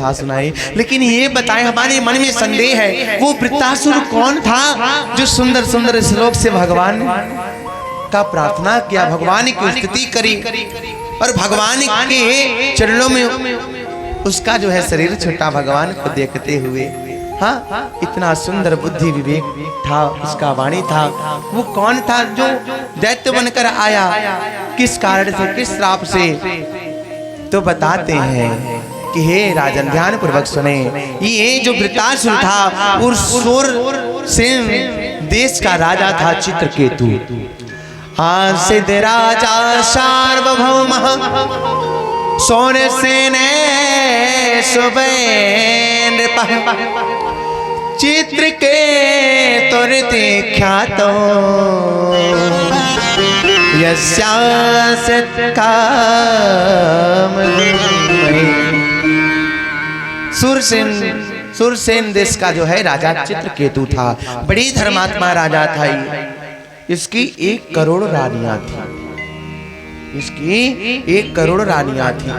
कथा सुनाई, लेकिन ये बताएं, हमारे मन में संदेह है, वो वृत्तासुर कौन था जो सुंदर सुंदर श्लोक से भगवान का प्रार्थना किया, भगवान की स्तुति करी और भगवान के चरणों में उसका जो है शरीर छूटा भगवान को देखते हुए। हाँ, इतना सुंदर बुद्धि विवेक था, उसका वाणी था। वो कौन था जो दैत्य बनकर आया, किस कारण से, किस श्राप से? तो बताते हैं कि हे राजन, ध्यान पूर्वक सुने। ये जो वृत्तासुर था उर सेन देश का राजा था चित्रकेतु। हाँ, सिद्ध राजा सार्वभौम सोन सेने सुबेन चित्रकेतु ख्यातो यस्यास्य काम। सुरसेन देश का जो है राजा चित्रकेतु था, बड़ी धर्मात्मा राजा था। इसकी 1 करोड़ रानियां थी, इसकी 1 करोड़ रानियां थी,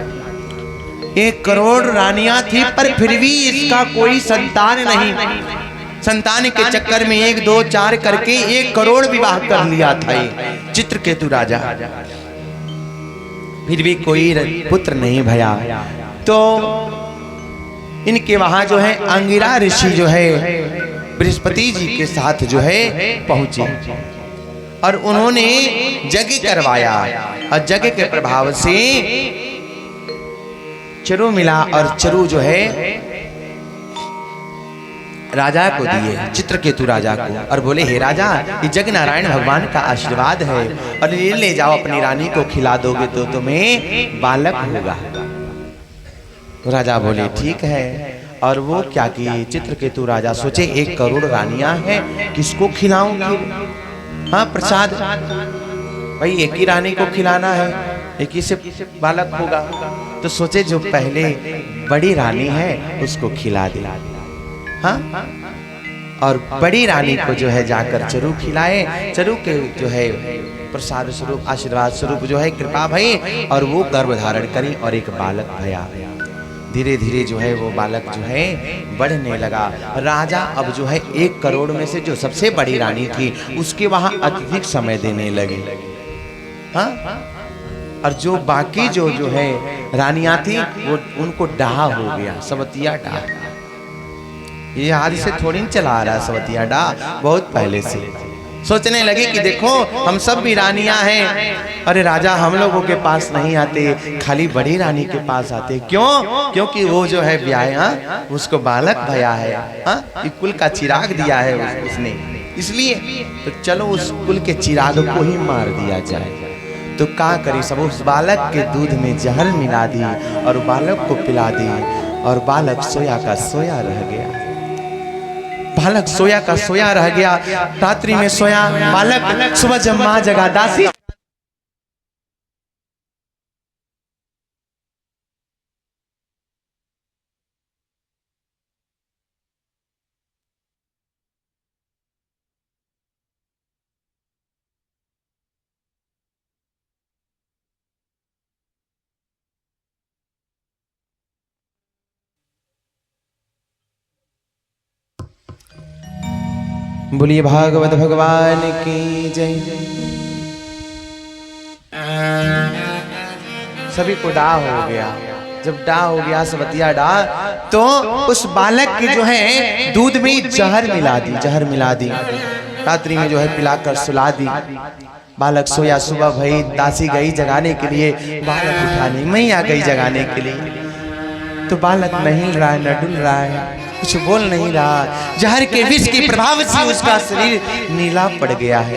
1 करोड़ रानियां थी, पर फिर भी इसका कोई संतान नहीं। संतान के चक्कर में 1, 2, 4 करके 1 करोड़ विवाह कर लिया था ये चित्रकेतु राजा, फिर भी कोई पुत्र नहीं भया। तो इनके वहां जो है अंगिरा ऋषि जो है बृहस्पति जी के साथ जो है पहुंचे और उन्होंने यज्ञ करवाया, और यज्ञ के प्रभाव से चरु मिला, और चरु जो है राजा को दिए, चित्रकेतु राजा को, और बोले हे राजा, ये जग नारायण भगवान का आशीर्वाद है, और ये ले जाओ, अपनी रानी को खिला दोगे तो तुम्हें बालक होगा। तो राजा बोले ठीक है। और वो क्या किए, चित्रकेतु राजा सोचे 1 करोड़ रानियां हैं, किसको खिलाऊं? हाँ, प्रसाद भाई एक ही रानी को खिलाना है, एक ही से बालक होगा। तो सोचे जो पहले बड़ी रानी है उसको खिला दे। हाँ, और बड़ी रानी को जो है जाकर चरु खिलाए, चरु के जो है प्रसाद स्वरूप, आशीर्वाद स्वरूप जो है कृपा भई, और वो गर्भ धारण करी और एक बालक भया। धीरे धीरे जो है वो बालक जो है बढ़ने लगा। राजा अब जो है 1 करोड़ में से जो सबसे बड़ी रानी थी उसके वहां अत्यधिक समय देने लगे। हाँ, और जो बाकी जो है रानियां थी वो उनको डाह हो गया, सवतिया डाह। ये आज से थोड़ी चला रहा सवतिया डाह, बहुत पहले से। सोचने लगे कि देखो हम सब भी रानियां हैं, अरे राजा हम लोगों के पास नहीं आते, खाली बड़ी रानी के पास आते। क्यों? क्योंकि वो जो है ब्याया, उसको बालक भया है। हाँ, कुल का चिराग दिया है उसने, इसलिए तो चलो उस कुल के चिराग को ही मार दिया जाए। तो क्या करी, सब उस बालक के दूध में जहर मिला दी और बालक को पिला दी, और बालक सोया का सोया रह गया। बालक सोया का सोया रह गया, रात्रि में सोया बालक, सुबह जब मां जगा दासी बोलिए भागवत भगवान की जय। सभी को डाह हो गया। जब डाह हो गया सवतिया डाह, तो उस बालक की जो है दूध में जहर मिला दी, जहर मिला दी, रात्रि में जो है पिलाकर सुला दी। बालक सोया, सुबह भई दासी गई जगाने के लिए, बालक उठाने, मैया गई जगाने के लिए, तो बालक नहीं हिल रहा है, न डुल रहा है, कुछ बोल नहीं रहा। जहर के विष के प्रभाव से उसका शरीर नीला पड़ गया है।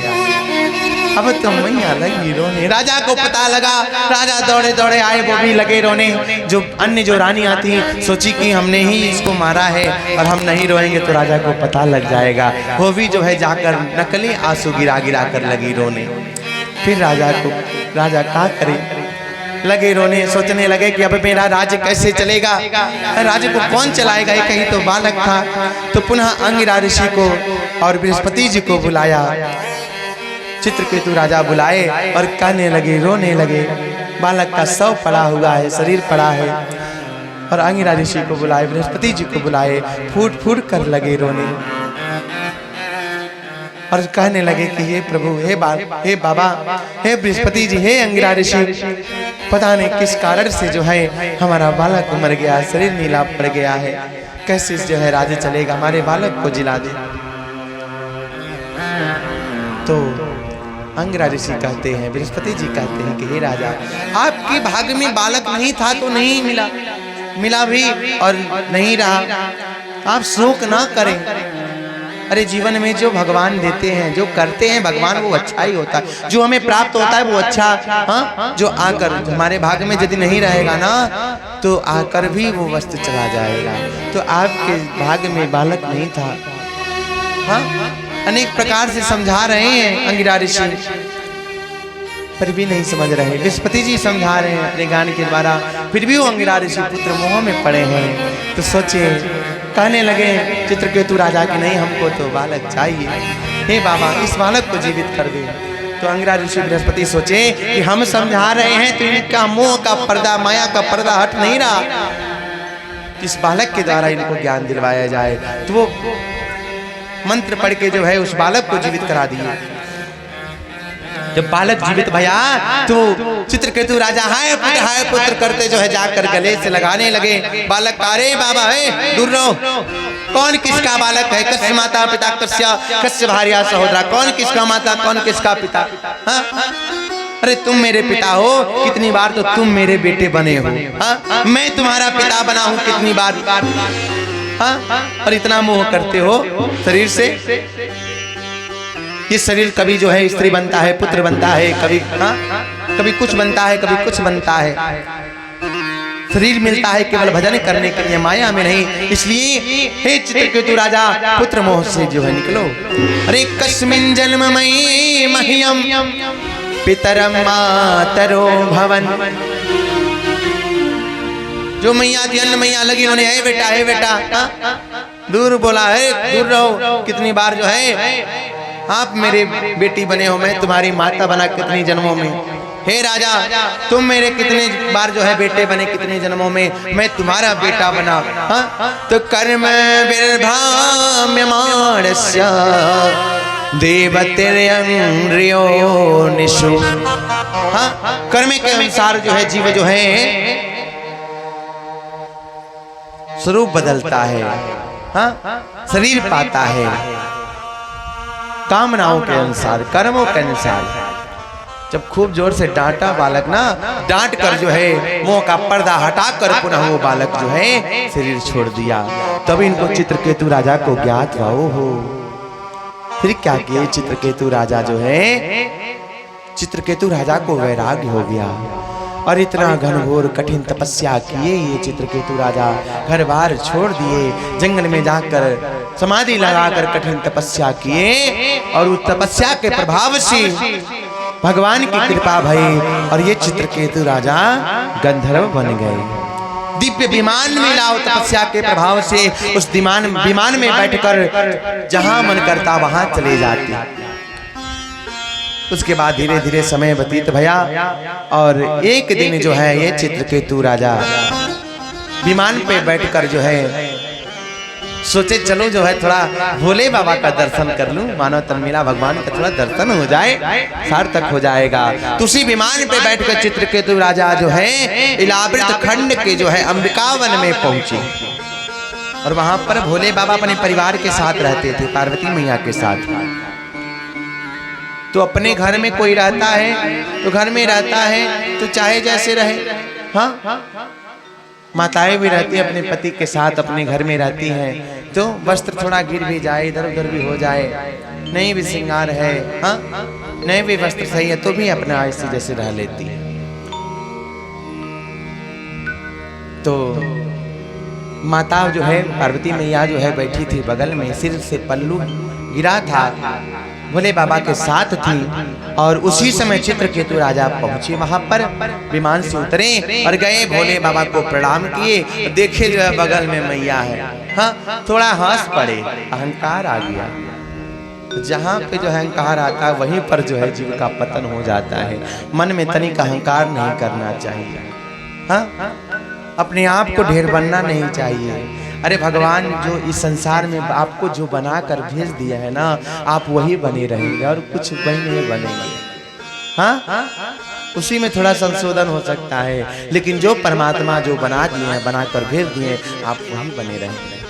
अब तो मैया लगी रोने। राजा को पता लगा, राजा दौड़े दौड़े आए, वो भी लगे रोने। जो अन्य जो रानियां थी सोची कि हमने ही इसको मारा है और हम नहीं रोएंगे तो राजा को पता लग जाएगा। वो भी जो है जाकर नकली आंसू गिरा गिरा कर लगी रोने। फिर राजा क्या करे, लगे रोने, सोचने लगे कि अब मेरा राज्य कैसे चलेगा, राज्य को कौन चलाएगा, ये कहीं तो बालक था। तो पुनः अंगिरा ऋषि को और बृहस्पति जी को बुलाया। चित्रकेतु राजा बुलाए और कहने लगे, रोने लगे। बालक का शव पड़ा हुआ है, शरीर पड़ा है, और अंगिरा ऋषि को बुलाए, बृहस्पति जी को बुलाए, फूट फूट कर लगे रोने और कहने लगे कि हे प्रभु, हे बाबा, हे बृहस्पति जी, हे अंगिरा ऋषि, पता नहीं किस कारण से जो है हमारा बालक मर गया, शरीर नीला पड़ गया है, कैसे जो है राज्य चलेगा, हमारे बालक को जिला दे। तो अंगिरा ऋषि कहते हैं, बृहस्पति जी कहते हैं कि हे राजा, आपके भाग्य में बालक नहीं था तो नहीं मिला, मिला भी और नहीं रहा, आप शोक ना करें। अरे जीवन में जो भगवान देते हैं, जो करते हैं भगवान, वो अच्छा ही होता है, जो हमें प्राप्त होता है वो अच्छा। हाँ, जो आकर हमारे भाग्य में यदि नहीं रहेगा ना तो आकर भी वो वस्तु चला जाएगा। तो आपके भाग्य में बालक नहीं था। हाँ, अनेक प्रकार से समझा रहे हैं अंगिरा ऋषि, पर भी नहीं समझ रहे। बृहस्पति जी समझा रहे हैं अपने ज्ञान के द्वारा, फिर भी वो अंगिरा ऋषि पुत्र मोह में पड़े हैं। तो सोचे, कहने लगे चित्रकेतु राजा की, नहीं हमको तो बालक चाहिए, हे बाबा इस बालक को जीवित कर दे। तो अंगिरा ऋषि बृहस्पति सोचे कि हम समझा रहे हैं तो इनका मोह का पर्दा, माया का पर्दा हट नहीं रहा, इस बालक के द्वारा इनको ज्ञान दिलवाया जाए। तो वो मंत्र पढ़ के जो है उस बालक को जीवित करा दिए। जब बालक जीवित भया तो चित्रकेतु राजा हाय पुत्र करते जो है जाकर गले से लगाने लगे। बालक, अरे बाबा है, दूर रहो, कौन किसका बालक है, कस्य माता पिता, कस्य भार्या सहोदरा, कौन किसका माता, कौन किसका पिता। हाँ? अरे तुम मेरे पिता हो, कितनी बार तो तुम मेरे बेटे बने हो। हाँ? मैं तुम्हारा पिता बना हूं कितनी बार। हाँ? और इतना मोह करते हो शरीर से। ये शरीर कभी जो है स्त्री बनता है, पुत्र बनता है, कभी कभी कुछ बनता है, कभी कुछ बनता है। शरीर मिलता है केवल भजन करने के लिए, माया में नहीं। इसलिए हे चित्रकेतु राजा, पुत्र मोह से जो है निकलो। अरे कस्मिन् जन्ममयी मह्यम पितरम मातरो भवन, जो मैया थी अन्न मैया लगी उन्हें, हे बेटा, हे बेटा, दूर बोला है, दूर रहो। कितनी बार जो है आप मेरे बेटी बने हो, मैं तुम्हारी माता बना कितनी जन्मों में। हे राजा, तुम मेरे कितने बार जो है बेटे बने, कितने जन्मों में मैं तुम्हारा बेटा बना। हाँ? तो कर्म विर्भाम्यमाणस्य देवतिर्यंग्रियो निशु। हाँ, कर्म के अनुसार जो है जीव जो है स्वरूप बदलता है। हाँ, शरीर पाता है कामनाओं के अनुसार, कर्मों के अनुसार। जब खूब जोर से डांटा बालक ना, डांट कर जो है मोह का पर्दा हटाकर पुनः वो बालक जो है शरीर छोड़ दिया। तब इनको चित्रकेतु राजा को ज्ञात हुआ। हो फिर क्या किए चित्रकेतु राजा जो है, चित्रकेतु राजा को वैराग्य हो गया और इतना घनघोर कठिन तपस्या किए ये चित्रकेतु राजा, घर बार छोड़ दिए, जंगल में जाकर समाधि लगाकर कठिन तपस्या किए और उस तपस्या के प्रभाव से भगवान की कृपा भई और ये चित्रकेतु राजा गंधर्व बन गए। दिव्य विमान में लाओ, तपस्या के प्रभाव से उस विमान में बैठकर जहां मन करता वहां चले जाते। उसके बाद धीरे धीरे समय व्यतीत भया और एक दिन जो है ये चित्रकेतु राजा विमान पे बैठकर जो है सोचे चलो जो है थोड़ा भोले बाबा का दर्शन कर लूं, मानव तन्मीला भगवान का थोड़ा दर्शन हो जाए, सार्थक हो जाएगा। तो उसी विमान पे बैठकर चित्रकेतु राजा जो है इलावृत खंड के जो है अंबिकावन में पहुंचे और वहां पर भोले बाबा अपने परिवार के साथ रहते थे, पार्वती मैया के साथ। तो अपने घर में कोई रहता है तो घर में रहता है तो चाहे जैसे रहे। हाँ, माताएं भी रहती हैं अपने पति के साथ, अपने घर में रहती हैं तो वस्त्र थोड़ा गिर भी जाए, इधर उधर भी हो जाए, नहीं भी श्रृंगार है, हाँ, नहीं भी वस्त्र सही है तो भी अपना ऐसे जैसे रह लेती है। तो माता जो है पार्वती मैया जो है बैठी थी बगल में, सिर से पल्लू गिरा था, भोले बाबा के साथ थी और उसी समय चित्रकेतु राजा पहुंचे वहां पर, विमान से उतरे और गए भोले बाबा को प्रणाम किए। देखे जो है बगल में मैया है। हाँ, थोड़ा हंस पड़े, अहंकार आ गया। जहाँ पे जो अहंकार आता है वहीं पर जो है जीव का पतन हो जाता है। मन में तनिक अहंकार नहीं करना चाहिए। हाँ, अपने आप को ढेर बनना नहीं चाहिए। अरे भगवान जो इस संसार में आपको जो बना कर भेज दिया है ना, आप वही बने रहेंगे और कुछ वही नहीं बनेंगे। हाँ, उसी में थोड़ा संशोधन हो सकता है, लेकिन जो परमात्मा जो बना दिए हैं, बना कर भेज दिए, आप वही बने रहेंगे।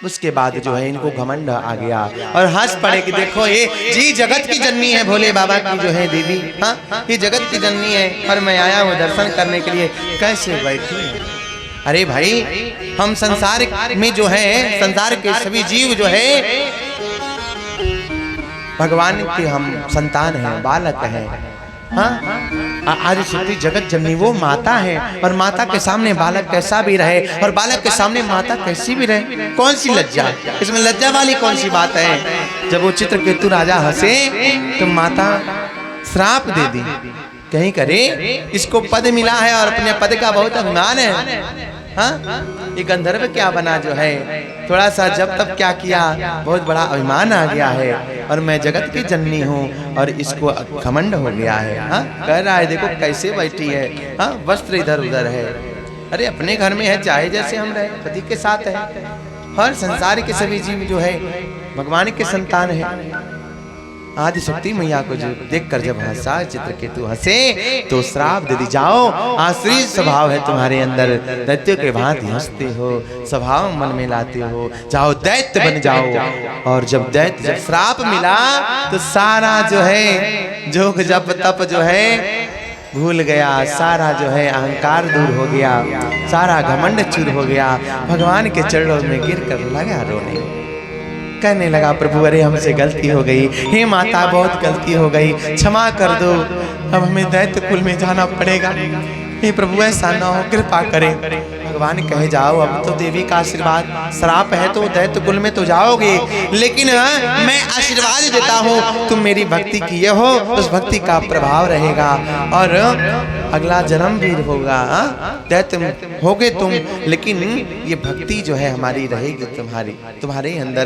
उसके बाद जो है इनको घमंड आ गया और हंस पड़े कि देखो ये जी जगत की जननी है, भोले बाबा की जो है दीदी, हाँ ये जगत की जननी है और मैं आया हूँ दर्शन करने के लिए, कैसे बैठी है। अरे भाई हम संसार में जो है, संसार के सभी जीव जो है भगवान के हम संतान हैं, बालक हैं। हाँ, आदि शक्ति जगत जननी वो माता है और माता के सामने बालक कैसा भी रहे और बालक के सामने माता कैसी भी रहे, कौन सी लज्जा, इसमें लज्जा वाली कौन सी बात है। जब वो चित्रकेतु राजा हंसे तो माता श्राप दे दी, कहीं करे इसको पद मिला है और अपने पद का बहुत अभिमान है। हाँ, ये गंधर्व क्या बना जो है, थोड़ा सा जब तब क्या किया, बहुत बड़ा अभिमान आ गया है और मैं जगत की जननी हूँ और इसको घमंड हो गया है। हाँ, कह रहा है देखो कैसे बैठी है, हाँ वस्त्र इधर उधर है। अरे अपने घर में है, चाहे जैसे हम रहे, पति के साथ है। हर संसार के सभी जीव जो है भगवान के संतान है। आदि शक्ति मैया को जो देखकर जब हंसा चित्रकेतु हंसे तो श्राप दे दी, जाओ आश्रित स्वभाव है तुम्हारे अंदर, दैत्यों के भांति हंसते हो, स्वभाव मन में लाते हो, जाओ दैत्य बन जाओ। और जब दैत्य जब श्राप मिला तो सारा जो है जोग जप तप जो है भूल गया, सारा जो है अहंकार दूर हो गया, सारा घमंड चूर हो गया, भगवान के चरणों में गिर कर लगा रोने, कहने लगा प्रभु अरे हमसे गलती हो गई, हे माता बहुत गलती हो गई, क्षमा कर दो, अब हमें दैत्य कुल में जाना पड़ेगा, हे प्रभु ऐसा ना हो, कृपा करें। भगवान कहे जाओ, अब तो देवी का आशीर्वाद, श्राप है तो दैत्य कुल में तो जाओगे, लेकिन मैं आशीर्वाद देता हूँ तुम मेरी भक्ति किए हो, उस भक्ति का प्रभाव रहेगा और अगला जन्म भी होगा, दैत्य होगे तुम, लेकिन ये भक्ति जो है हमारी रहेगी तुम्हारे अंदर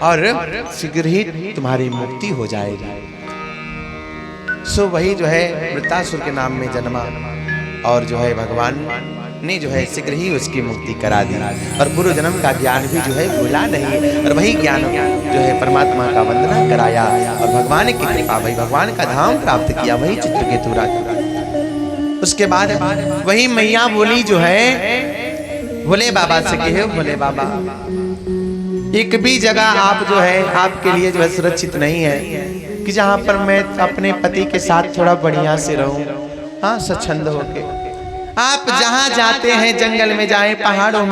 और शीघ्र ही तुम्हारी मुक्ति हो जाएगी। सो वही जो है वृत्तासुर के नाम में जन्मा और जो है भगवान ने जो है शीघ्र ही उसकी मुक्ति करा दी और पूर्व जन्म का ज्ञान भी जो है भूला नहीं और वही ज्ञान जो है परमात्मा का वंदना कराया और भगवान की कृपा भाई भगवान का धाम प्राप्त किया, वही चित्रकेतु राजा। उसके बाद वही मैया बोली जो है भोले बाबा से कि हे भोले बाबा, एक भी जगह आप जो है आपके लिए जो है सुरक्षित नहीं है कि जहाँ पर मैं अपने पति के साथ थोड़ा बढ़िया से रहूं, हाँ स्वच्छंद होके। आप जहाँ जाते हैं जंगल में जाएं, पहाड़ों में